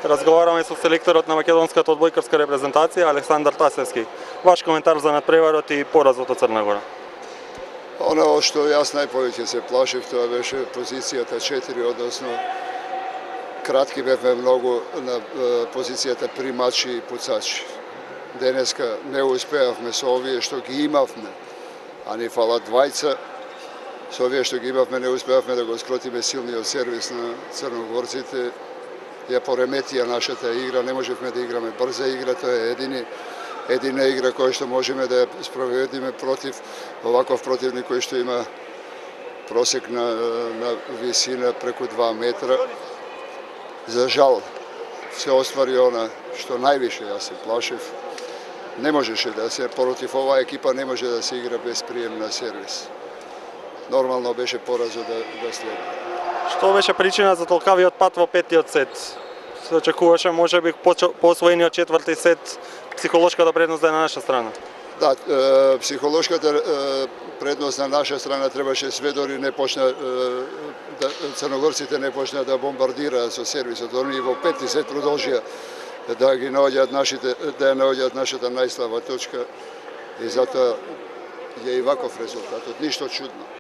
Разговараме со селекторот на македонската одбојкарска репрезентација Александар Тасевски. Ваш коментар за надпреварот и поразот од Црна Гора? Ono što јас најповеќе се плашив, тоа беше позицијата 4, односно кратки бевме многу на позицијата примачи и пуцачи. Денеска не успеавме со овие што ги имавме, а ни фалат двајца. Со овие што ги имавме не успеавме да го скротиме силниот сервис на црногорците. Ја пореметија нашата игра, не можевме да играме брза игра, тоа е едина игра која што можеме да ја спроведиме против оваков противник кој што има просек на висина преку 2 метра. За жал се оствари она што највише јас се плашев. Не можеше да се против оваа екипа не може да се игра без прием на сервис. Нормално беше поразот да следи. Што беше причина за толкавиот пат во петтиот сет? Се очекуваше можеби по освоениот четврти сет психолошката предност да е на наша страна. Да, психолошката предност на наша страна требаше све дори не почна црногорците не почна да бомбардираат со сервисот. Они во петти сет продолжија да ги наоѓаат нашата најслаба точка и затоа е и ваков резултатот, ништо чудно.